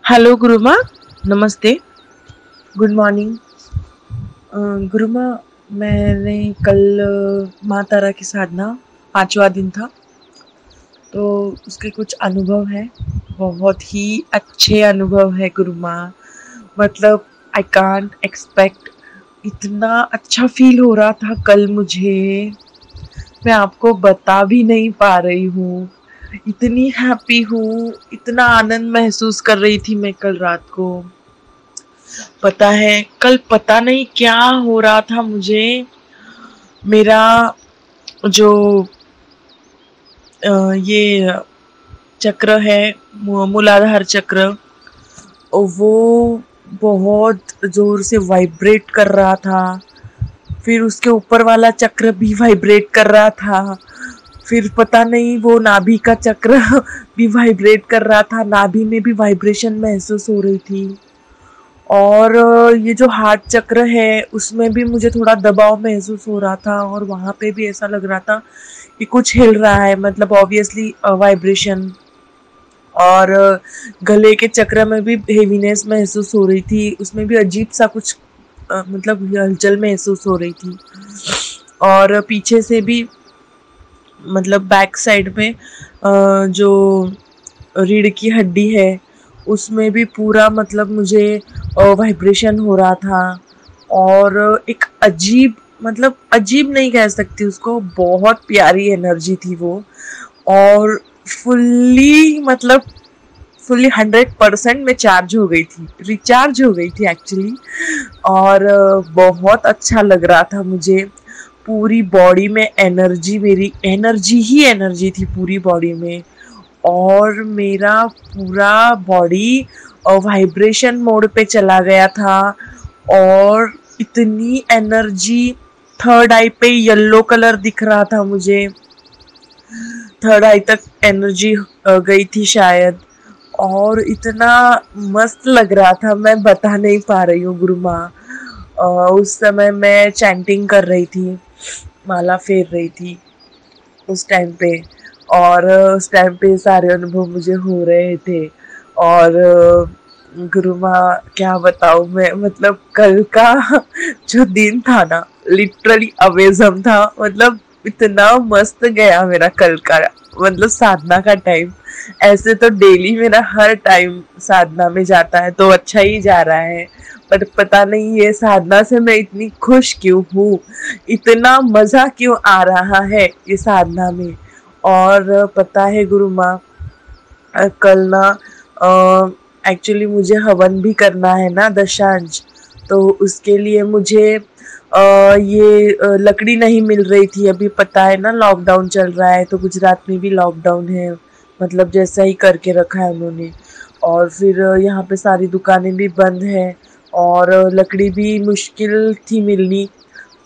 Hello गुरुमा। नमस्ते। Good morning. गुरुमा, मैंने कल माँ तारा की साधना 5वां दिन था, तो उसके कुछ अनुभव हैं। बहुत ही अच्छे अनुभव है गुरुमा। मतलब आई कांट एक्सपेक्ट, इतना अच्छा फील हो रहा था कल मुझे, मैं आपको बता भी नहीं पा रही हूँ। इतनी हैप्पी हूँ, इतना आनंद महसूस कर रही थी मैं कल रात को। पता है कल पता नहीं क्या हो रहा था मुझे। मेरा जो ये चक्र है, मूलाधार चक्र, वो बहुत जोर से वाइब्रेट कर रहा था। फिर उसके ऊपर वाला चक्र भी वाइब्रेट कर रहा था। फिर पता नहीं वो नाभि का चक्र भी वाइब्रेट कर रहा था, नाभि में भी वाइब्रेशन महसूस हो रही थी। और ये जो हार्ट चक्र है उसमें भी मुझे थोड़ा दबाव महसूस हो रहा था, और वहाँ पे भी ऐसा लग रहा था कि कुछ हिल रहा है, मतलब ऑब्वियसली वाइब्रेशन। और गले के चक्र में भी हेवीनेस महसूस हो रही थी, उसमें भी अजीब सा कुछ मतलब हलचल महसूस हो रही थी। और पीछे से भी, मतलब बैक साइड में जो रीढ़ की हड्डी है उसमें भी पूरा, मतलब मुझे वाइब्रेशन हो रहा था। और एक अजीब, मतलब अजीब नहीं कह सकती उसको, बहुत प्यारी एनर्जी थी वो। और फुल्ली, मतलब फुल्ली 100% में चार्ज हो गई थी, रिचार्ज हो गई थी एक्चुअली। और बहुत अच्छा लग रहा था मुझे। पूरी बॉडी में एनर्जी, मेरी एनर्जी ही एनर्जी थी पूरी बॉडी में। और मेरा पूरा बॉडी वाइब्रेशन मोड पे चला गया था। और इतनी एनर्जी, थर्ड आई पे येलो कलर दिख रहा था मुझे, थर्ड आई तक एनर्जी गई थी शायद। और इतना मस्त लग रहा था, मैं बता नहीं पा रही हूँ गुरु माँ। उस समय मैं चैंटिंग कर रही थी, माला फेर रही थी उस टाइम पे। और उस टाइम पे सारे अनुभव मुझे हो रहे थे। और गुरु माँ क्या बताऊँ मैं, मतलब कल का जो दिन था ना, लिटरली अमेज़म था। मतलब इतना मस्त गया मेरा कल का, मतलब साधना का टाइम। ऐसे तो डेली मेरा हर टाइम साधना में जाता है, तो अच्छा ही जा रहा है। पर पता नहीं ये साधना से मैं इतनी खुश क्यों हूँ, इतना मज़ा क्यों आ रहा है ये साधना में। और पता है गुरु माँ, कल ना एक्चुअली मुझे हवन भी करना है ना, दशांश। तो उसके लिए मुझे ये लकड़ी नहीं मिल रही थी। अभी पता है ना लॉकडाउन चल रहा है, तो गुजरात में भी लॉकडाउन है, मतलब जैसा ही करके रखा है उन्होंने। और फिर यहाँ पे सारी दुकानें भी बंद हैं, और लकड़ी भी मुश्किल थी मिलनी।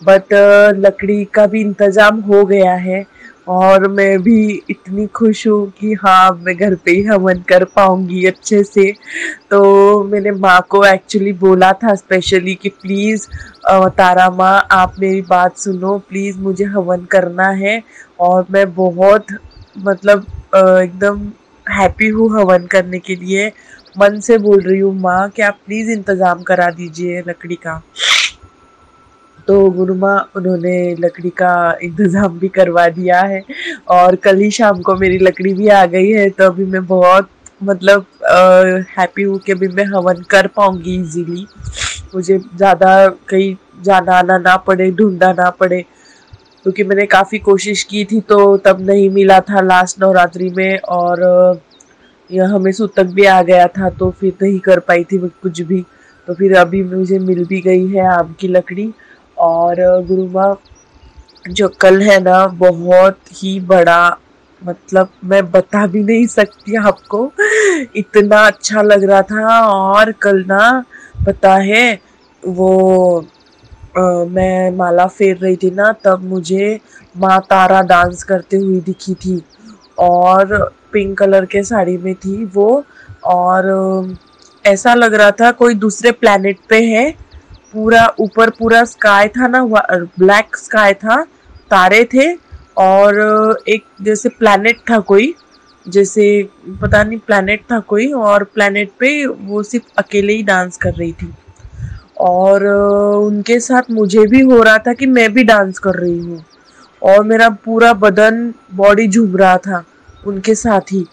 बट लकड़ी का भी इंतज़ाम हो गया है। और मैं भी इतनी खुश हूँ कि हाँ, मैं घर पे ही हवन कर पाऊँगी अच्छे से। तो मैंने माँ को एक्चुअली बोला था स्पेशली कि प्लीज़ तारा माँ, आप मेरी बात सुनो प्लीज़, मुझे हवन करना है। और मैं बहुत, मतलब एकदम हैप्पी हूँ हवन करने के लिए। मन से बोल रही हूँ माँ कि आप प्लीज़ इंतज़ाम करा दीजिए लकड़ी का। तो गुरु माँ उन्होंने लकड़ी का इंतज़ाम भी करवा दिया है, और कल ही शाम को मेरी लकड़ी भी आ गई है। तो अभी मैं बहुत, मतलब हैप्पी हूँ कि अभी मैं हवन कर पाऊँगी इजीली। मुझे ज़्यादा कहीं जाना आना ना पड़े, ढूंढना ना पड़े, क्योंकि मैंने काफ़ी कोशिश की थी तो तब नहीं मिला था लास्ट नवरात्रि में। और यह हमें सूतक भी आ गया था, तो फिर नहीं कर पाई थी मैं कुछ भी। तो फिर अभी मुझे मिल भी गई है आम की लकड़ी। और गुरु माँ, जो कल है ना, बहुत ही बड़ा, मतलब मैं बता भी नहीं सकती आपको, इतना अच्छा लग रहा था। और कल ना, पता है वो मैं माला फेर रही थी ना, तब मुझे माँ तारा डांस करते हुई दिखी थी। और पिंक कलर के साड़ी में थी वो। और ऐसा लग रहा था कोई दूसरे प्लेनेट पे है। पूरा ऊपर पूरा स्काई था ना, ब्लैक स्काई था, तारे थे। और एक जैसे प्लेनेट था कोई, जैसे पता नहीं प्लैनेट था कोई, और प्लैनेट पे वो सिर्फ अकेले ही डांस कर रही थी। और उनके साथ मुझे भी हो रहा था कि मैं भी डांस कर रही हूँ, और मेरा पूरा बदन बॉडी झूम रहा था उनके साथ ही।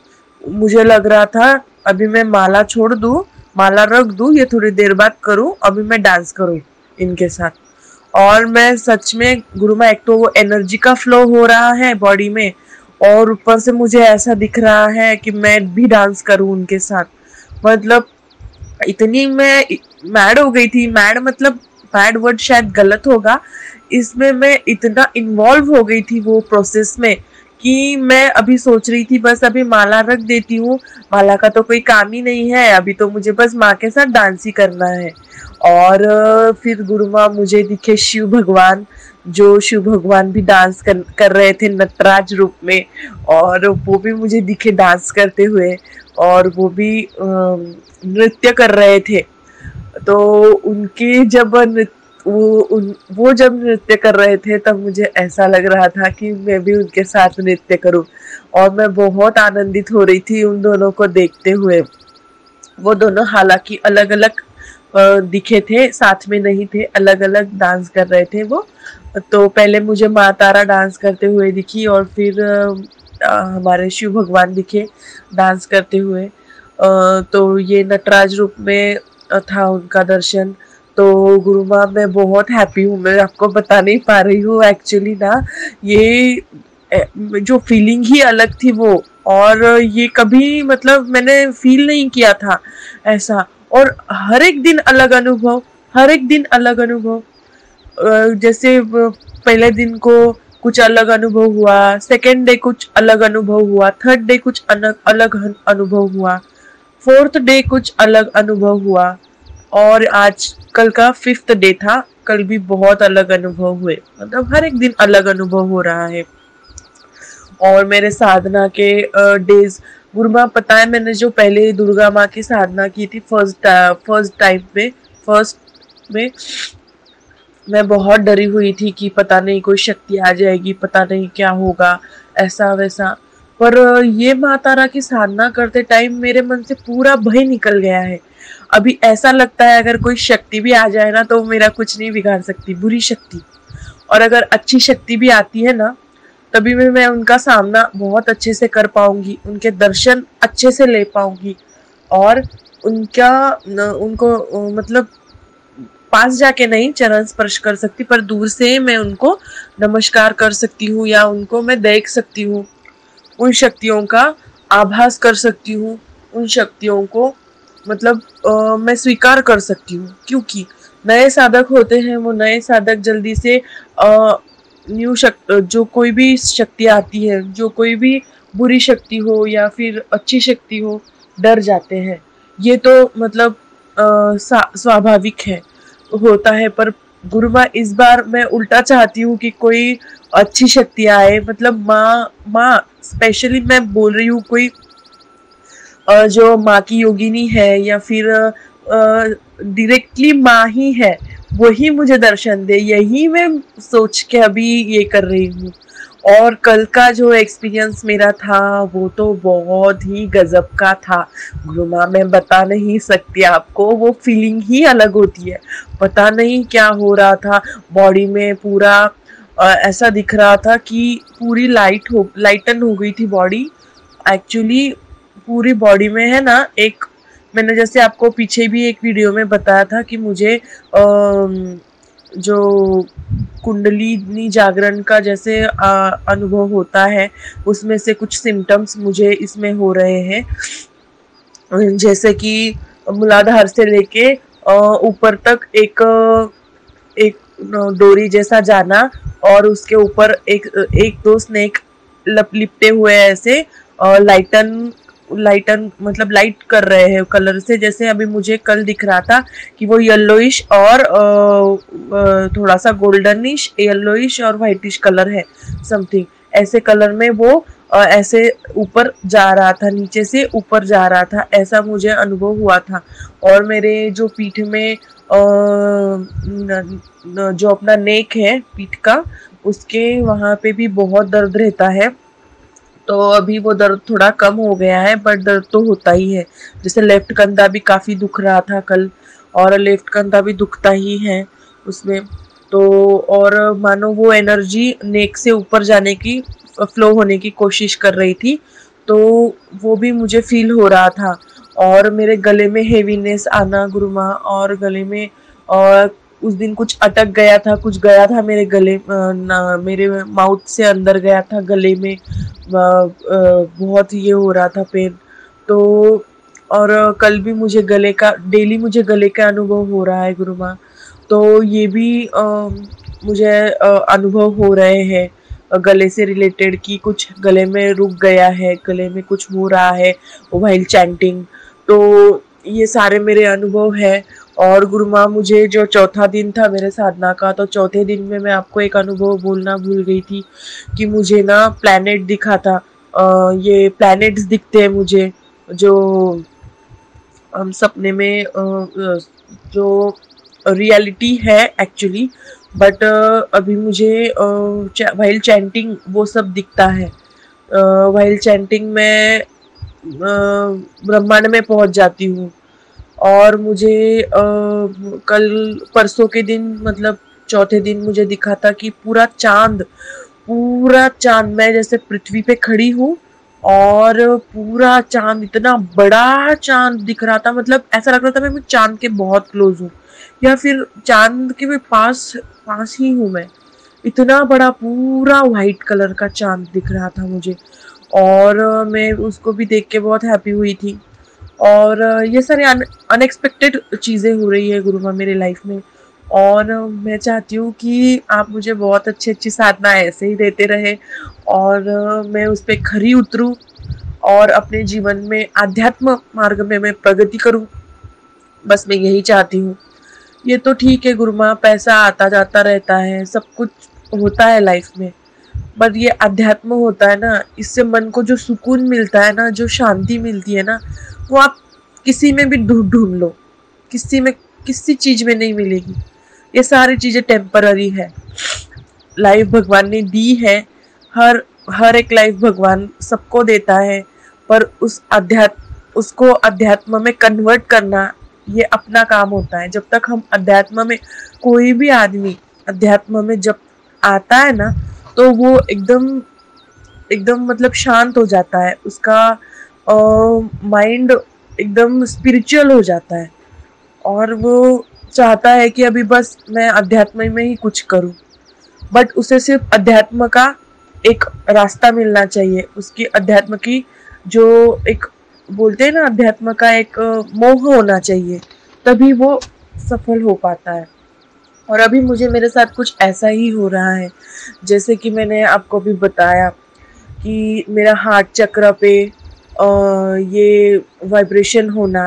मुझे लग रहा था अभी मैं माला छोड़ दूँ, माला रख दूँ, ये थोड़ी देर बाद करूँ, अभी मैं डांस करूँ इनके साथ। और मैं सच में गुरु माँ, एक तो वो एनर्जी का फ्लो हो रहा है बॉडी में, और ऊपर से मुझे ऐसा दिख रहा है कि मैं भी डांस करूँ उनके साथ। मतलब इतनी मैं मैड हो गई थी, मैड मतलब बैड वर्ड शायद गलत होगा, इसमें मैं इतना इन्वॉल्व हो गई थी वो प्रोसेस में कि मैं अभी सोच रही थी बस अभी माला रख देती हूँ, माला का तो कोई काम ही नहीं है, अभी तो मुझे बस माँ के साथ डांस ही करना है। और फिर गुरु माँ मुझे दिखे शिव भगवान, जो शिव भगवान भी डांस कर रहे थे नटराज रूप में, और वो भी मुझे दिखे डांस करते हुए, और वो भी नृत्य कर रहे थे। तो उनके जब वो जब नृत्य कर रहे थे तब मुझे ऐसा लग रहा था कि मैं भी उनके साथ नृत्य करूं, और मैं बहुत आनंदित हो रही थी उन दोनों को देखते हुए। वो दोनों हालांकि अलग अलग दिखे थे, साथ में नहीं थे, अलग अलग डांस कर रहे थे वो। तो पहले मुझे माँ तारा डांस करते हुए दिखी, और फिर हमारे शिव भगवान दिखे डांस करते हुए। तो ये नटराज रूप में था उनका दर्शन। तो गुरु माँ मैं बहुत हैप्पी हूँ, मैं आपको बता नहीं पा रही हूँ एक्चुअली ना, ये जो फीलिंग ही अलग थी वो, और ये कभी मतलब मैंने फील नहीं किया था ऐसा। और हर एक दिन अलग अनुभव, हर एक दिन अलग अनुभव। जैसे पहले दिन को कुछ अलग अनुभव हुआ, सेकेंड डे कुछ अलग अनुभव हुआ, थर्ड डे कुछ अलग अनुभव हुआ, फोर्थ डे कुछ अलग अनुभव हुआ, और आज कल का फिफ्थ डे था, कल भी बहुत अलग अनुभव हुए। मतलब हर एक दिन अलग अनुभव हो रहा है। और मेरे साधना के डेज, गुरु माँ पता है मैंने जो पहले दुर्गा माँ की साधना की थी फर्स्ट में मैं बहुत डरी हुई थी कि पता नहीं कोई शक्ति आ जाएगी, पता नहीं क्या होगा, ऐसा वैसा। पर ये माँ तारा की साधना करते टाइम मेरे मन से पूरा भय निकल गया है। अभी ऐसा लगता है अगर कोई शक्ति भी आ जाए ना तो मेरा कुछ नहीं बिगाड़ सकती, बुरी शक्ति। और अगर अच्छी शक्ति भी आती है ना, तभी भी मैं उनका सामना बहुत अच्छे से कर पाऊंगी, उनके दर्शन अच्छे से ले पाऊंगी, और उनको मतलब पास जाके नहीं चरण स्पर्श कर सकती, पर दूर से मैं उनको नमस्कार कर सकती हूँ, या उनको मैं देख सकती हूँ, उन शक्तियों का आभास कर सकती हूँ, उन शक्तियों को मतलब मैं स्वीकार कर सकती हूँ। क्योंकि नए साधक होते हैं, वो नए साधक जल्दी से जो कोई भी शक्ति आती है, जो कोई भी बुरी शक्ति हो या फिर अच्छी शक्ति हो, डर जाते हैं। ये तो मतलब स्वाभाविक है, होता है। पर गुरु माँ इस बार मैं उल्टा चाहती हूँ कि कोई अच्छी शक्ति आए, मतलब माँ स्पेशली मैं बोल रही हूँ, कोई जो माँ की योगिनी है या फिर डायरेक्टली माँ ही है, वही मुझे दर्शन दे, यही मैं सोच के अभी ये कर रही हूँ। और कल का जो एक्सपीरियंस मेरा था वो तो बहुत ही गजब का था गुरु माँ, मैं बता नहीं सकती आपको, वो फीलिंग ही अलग होती है। पता नहीं क्या हो रहा था बॉडी में, पूरा ऐसा दिख रहा था कि पूरी लाइटन हो गई थी बॉडी। एक्चुअली पूरी बॉडी में है ना, एक मैंने जैसे आपको पीछे भी एक वीडियो में बताया था कि मुझे जो कुंडली जागरण का जैसे अनुभव होता है, उसमें से कुछ सिम्टम्स मुझे इसमें हो रहे हैं। जैसे कि मूलाधार से लेके ऊपर तक एक डोरी जैसा जाना, और उसके ऊपर एक दो स्नेक लिपटे हुए ऐसे लाइटन मतलब लाइट कर रहे हैं कलर से। जैसे अभी मुझे कल दिख रहा था कि वो येलोइश और थोड़ा सा गोल्डनिश, येलोइश और व्हाइटिश कलर है, समथिंग ऐसे कलर में वो ऐसे ऊपर जा रहा था, नीचे से ऊपर जा रहा था, ऐसा मुझे अनुभव हुआ था। और मेरे जो पीठ में जो अपना नेक है पीठ का, उसके वहाँ पे भी बहुत दर्द रहता है। तो अभी वो दर्द थोड़ा कम हो गया है, बट दर्द तो होता ही है। जैसे लेफ्ट कंधा भी काफ़ी दुख रहा था कल, और लेफ्ट कंधा भी दुखता ही है उसमें। तो और मानो वो एनर्जी नेक से ऊपर जाने की, फ्लो होने की कोशिश कर रही थी, तो वो भी मुझे फील हो रहा था। और मेरे गले में हेवीनेस आना गुरुमा, और गले में, और उस दिन कुछ अटक गया था, कुछ गया था मेरे गले, मेरे माउथ से अंदर गया था गले में। बहुत ये हो रहा था पेन। तो और कल भी मुझे गले का, डेली मुझे गले का अनुभव हो रहा है गुरुमा। तो ये भी मुझे अनुभव हो रहे हैं गले से रिलेटेड, कि कुछ गले में रुक गया है, गले में कुछ हो रहा है व्हाइल चैंटिंग। तो ये सारे मेरे अनुभव है। और गुरुमा, मुझे जो चौथा दिन था मेरे साधना का, तो चौथे दिन में मैं आपको एक अनुभव बोलना भूल गई थी कि मुझे ना प्लैनेट दिखा था। ये प्लैनेट्स दिखते हैं मुझे, जो हम सपने में, जो रियलिटी है एक्चुअली, बट अभी मुझे व्हाइल चैंटिंग वो सब दिखता है। व्हाइल चैंटिंग में ब्रह्मांड में पहुंच जाती हूँ। और मुझे कल परसों के दिन, मतलब चौथे दिन, मुझे दिखा था कि पूरा चांद, मैं जैसे पृथ्वी पे खड़ी हूँ और पूरा चांद, इतना बड़ा चांद दिख रहा था, मतलब ऐसा लग रहा था मैं चांद के बहुत क्लोज हूँ, या फिर चांद के भी पास पास ही हूँ मैं। इतना बड़ा पूरा व्हाइट कलर का चांद दिख रहा था मुझे, और मैं उसको भी देख के बहुत हैप्पी हुई थी। और ये सारे अनएक्सपेक्टेड चीज़ें हो रही है गुरुमा मेरे लाइफ में। और मैं चाहती हूँ कि आप मुझे बहुत अच्छी साधना ऐसे ही देते रहे, और मैं उस पर खरी उतरूँ, और अपने जीवन में आध्यात्म मार्ग में मैं प्रगति करूँ। बस मैं यही चाहती हूँ। ये तो ठीक है गुरुमा, पैसा आता जाता रहता है, सब कुछ होता है लाइफ में, पर ये अध्यात्म होता है ना, इससे मन को जो सुकून मिलता है ना, जो शांति मिलती है ना, वो आप किसी में भी ढूंढ लो, किसी चीज में नहीं मिलेगी। ये सारी चीजें टेम्पररी है। लाइफ भगवान ने दी है, हर हर एक लाइफ भगवान सबको देता है, पर उसको अध्यात्म में कन्वर्ट करना, ये अपना काम होता है। जब तक हम अध्यात्म में, कोई भी आदमी अध्यात्म में जब आता है ना, तो वो एकदम एकदम मतलब शांत हो जाता है, उसका माइंड एकदम स्पिरिचुअल हो जाता है, और वो चाहता है कि अभी बस मैं अध्यात्म में ही कुछ करूं। बट उसे सिर्फ अध्यात्म का एक रास्ता मिलना चाहिए, उसकी अध्यात्म की, जो एक बोलते हैं ना, अध्यात्म का एक मोह होना चाहिए, तभी वो सफल हो पाता है। और अभी मुझे मेरे साथ कुछ ऐसा ही हो रहा है, जैसे कि मैंने आपको भी बताया कि मेरा हार्ट चक्र पे ये वाइब्रेशन होना,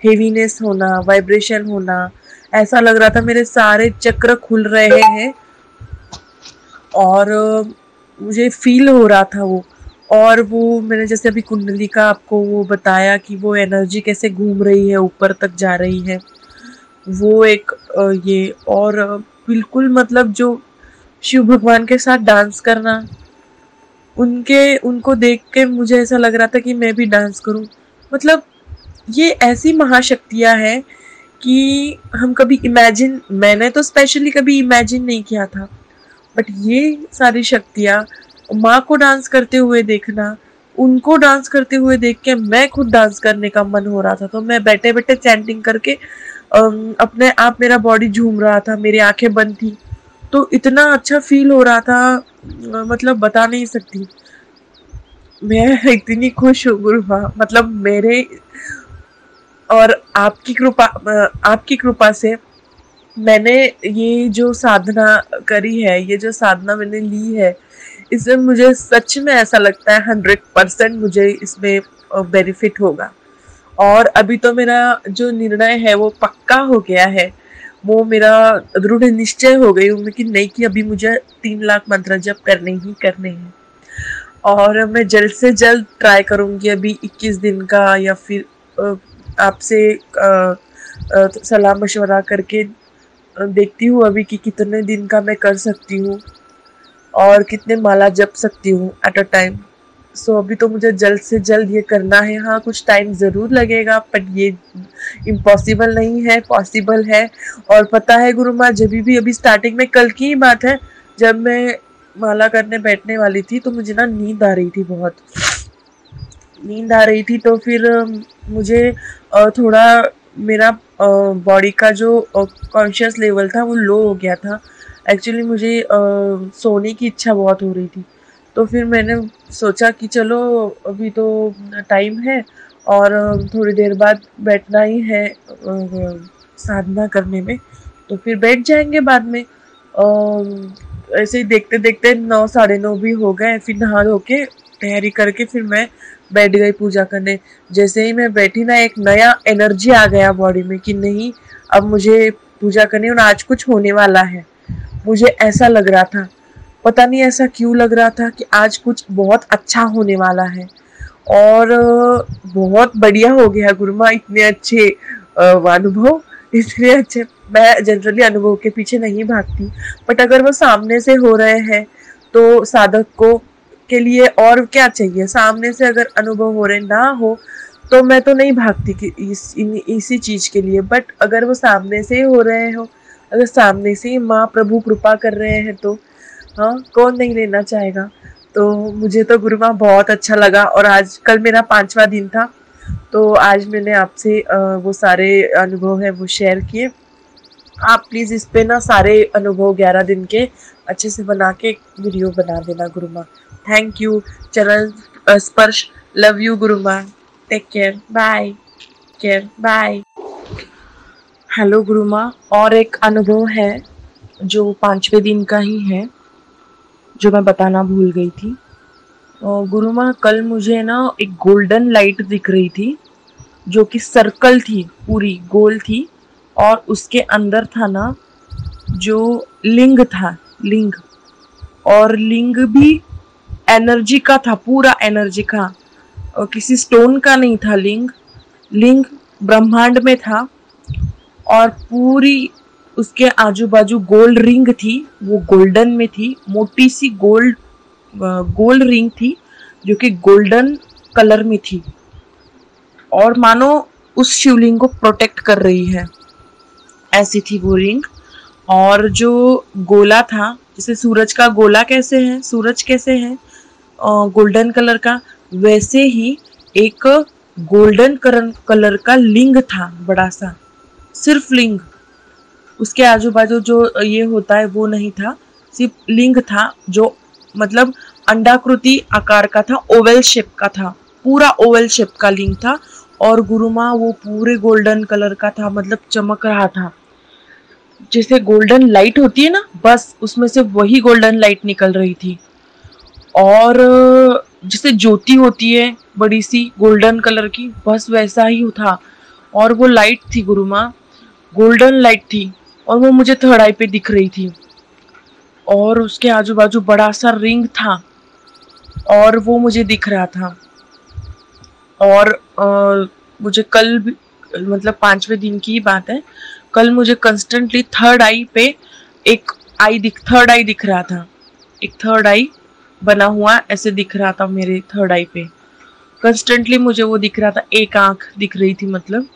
हेवीनेस होना, वाइब्रेशन होना, ऐसा लग रहा था मेरे सारे चक्र खुल रहे हैं, और मुझे फील हो रहा था वो। और वो मैंने जैसे अभी कुंडली का आपको वो बताया कि वो एनर्जी कैसे घूम रही है, ऊपर तक जा रही है, वो एक ये, और बिल्कुल मतलब जो शिव भगवान के साथ डांस करना, उनको देख के मुझे ऐसा लग रहा था कि मैं भी डांस करूं। मतलब ये ऐसी महाशक्तियां हैं कि हम कभी इमेजिन, मैंने तो स्पेशली कभी इमेजिन नहीं किया था, बट ये सारी शक्तियां, माँ को डांस करते हुए देखना, उनको डांस करते हुए देख के मैं खुद डांस करने का मन हो रहा था। तो मैं बैठे बैठे चैंटिंग करके अपने आप मेरा बॉडी झूम रहा था, मेरी आंखें बंद थी, तो इतना अच्छा फील हो रहा था, मतलब बता नहीं सकती। मैं इतनी खुश हूँ गुरु माँ, मतलब मेरे और आपकी कृपा से मैंने ये जो साधना करी है, ये जो साधना मैंने ली है, इसमें मुझे सच में ऐसा लगता है 100% मुझे इसमें बेनिफिट होगा। और अभी तो मेरा जो निर्णय है वो पक्का हो गया है, वो मेरा दृढ़ निश्चय हो गई हूँ कि नहीं, कि अभी मुझे 3 लाख मंत्र जप करने ही करने हैं। और मैं जल्द से जल्द ट्राई करूँगी अभी 21 दिन का, या फिर आपसे सलाह मशवरा करके देखती हूँ अभी कि कितने दिन का मैं कर सकती हूँ, और कितने माला जप सकती हूँ एट अ टाइम। सो अभी तो मुझे जल्द से जल्द ये करना है। हाँ, कुछ टाइम ज़रूर लगेगा, पर ये इम्पॉसिबल नहीं है, पॉसिबल है। और पता है गुरु माँ, जब भी अभी स्टार्टिंग में, कल की ही बात है, जब मैं माला करने बैठने वाली थी तो मुझे ना नींद आ रही थी, बहुत नींद आ रही थी। तो फिर मुझे थोड़ा मेरा बॉडी का जो कॉन्शियस लेवल था वो लो हो गया था। एक्चुअली मुझे सोने की इच्छा बहुत हो रही थी। तो फिर मैंने सोचा कि चलो अभी तो टाइम है और थोड़ी देर बाद बैठना ही है साधना करने में, तो फिर बैठ जाएंगे बाद में। ऐसे ही देखते देखते 9 साढ़े 9 भी हो गए। फिर नहा धो के तैयारी करके फिर मैं बैठ गई पूजा करने। जैसे ही मैं बैठी ना, एक नया एनर्जी आ गया बॉडी में कि नहीं, अब मुझे पूजा करनी और आज कुछ होने वाला है। मुझे ऐसा लग रहा था, पता नहीं ऐसा क्यों लग रहा था कि आज कुछ बहुत अच्छा होने वाला है। और बहुत बढ़िया हो गया गुरुमा, इतने अच्छे अनुभव, इतने अच्छे। मैं जनरली अनुभव के पीछे नहीं भागती, बट अगर वो सामने से हो रहे हैं तो साधक को के लिए और क्या चाहिए। सामने से अगर अनुभव हो रहे ना हो तो मैं तो नहीं भागती कि इसी चीज के लिए। बट अगर वो सामने से हो रहे हो, अगर सामने से ही माँ प्रभु कृपा कर रहे हैं तो हाँ, कौन नहीं लेना चाहेगा। तो मुझे तो गुरु माँ बहुत अच्छा लगा। और आज कल मेरा 5वां दिन था, तो आज मैंने आपसे वो सारे अनुभव है वो शेयर किए। आप प्लीज़ इस पे ना सारे अनुभव 11 दिन के अच्छे से बना के वीडियो बना देना गुरु माँ। Thank you. चरण स्पर्श। लव यू गुरु माँ। Take care. Bye. Bye. Hello गुरु माँ, और एक अनुभव है जो 5वें दिन का ही है, जो मैं बताना भूल गई थी। गुरु माँ, कल मुझे ना एक गोल्डन लाइट दिख रही थी, जो कि सर्कल थी, पूरी गोल थी। और उसके अंदर था ना जो लिंग था, लिंग, और लिंग भी एनर्जी का था, पूरा एनर्जी का, और किसी स्टोन का नहीं था। लिंग लिंग ब्रह्मांड में था। और पूरी उसके आजू बाजू गोल्ड रिंग थी, वो गोल्डन में थी, मोटी सी गोल्ड रिंग थी जो कि गोल्डन कलर में थी, और मानो उस शिवलिंग को प्रोटेक्ट कर रही है, ऐसी थी वो रिंग। और जो गोला था, जैसे सूरज का गोला कैसे है, सूरज कैसे है गोल्डन कलर का, वैसे ही एक गोल्डन कलर का लिंग था, बड़ा सा, सिर्फ लिंग। उसके आजू बाजू जो ये होता है वो नहीं था, सिर्फ लिंग था, जो मतलब अंडाकृति आकार का था, ओवल शेप का था, पूरा ओवल शेप का लिंग था। और गुरु माँ वो पूरे गोल्डन कलर का था, मतलब चमक रहा था, जैसे गोल्डन लाइट होती है ना, बस उसमें से वही गोल्डन लाइट निकल रही थी। और जैसे ज्योति होती है बड़ी सी गोल्डन कलर की, बस वैसा ही था। और वो लाइट थी गुरु माँ, गोल्डन लाइट थी, और वो मुझे थर्ड आई पे दिख रही थी। और उसके आजू बाजू बड़ा सा रिंग था, और वो मुझे दिख रहा था। और मुझे कल भी, मतलब 5वें दिन की ही बात है, कल मुझे कंस्टेंटली थर्ड आई पे एक थर्ड आई दिख रहा था, एक थर्ड आई बना हुआ ऐसे दिख रहा था मेरे थर्ड आई पे। कंस्टेंटली मुझे वो दिख रहा था, एक आंख दिख रही थी मतलब।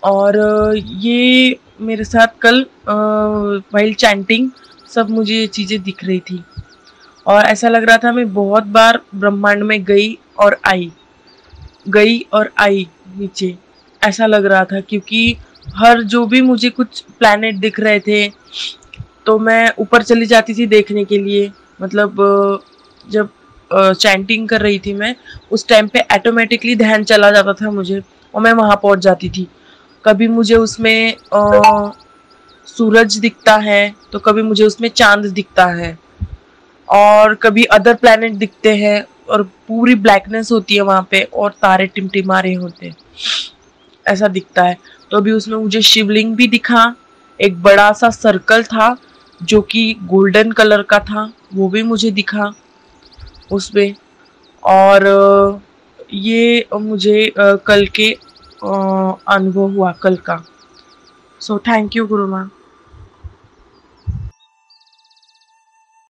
और ये मेरे साथ कल वाइल चैंटिंग सब मुझे ये चीज़ें दिख रही थी। और ऐसा लग रहा था मैं बहुत बार ब्रह्मांड में गई और आई नीचे, ऐसा लग रहा था। क्योंकि हर जो भी मुझे कुछ प्लैनेट दिख रहे थे तो मैं ऊपर चली जाती थी देखने के लिए। मतलब जब चैंटिंग कर रही थी मैं, उस टाइम पे ऑटोमेटिकली ध्यान चला जाता था मुझे, और मैं वहाँ पहुँच जाती थी। कभी मुझे उसमें सूरज दिखता है, तो कभी मुझे उसमें चांद दिखता है, और कभी अदर प्लैनेट दिखते हैं, और पूरी ब्लैकनेस होती है वहाँ पे, और तारे टिमटिमा रहे होते हैं, ऐसा दिखता है। तो अभी उसमें मुझे शिवलिंग भी दिखा, एक बड़ा सा सर्कल था जो कि गोल्डन कलर का था, वो भी मुझे दिखा उसमें। और ये मुझे कल के अनुभव हुआ कल का। सो थैंक यू गुरु माँ।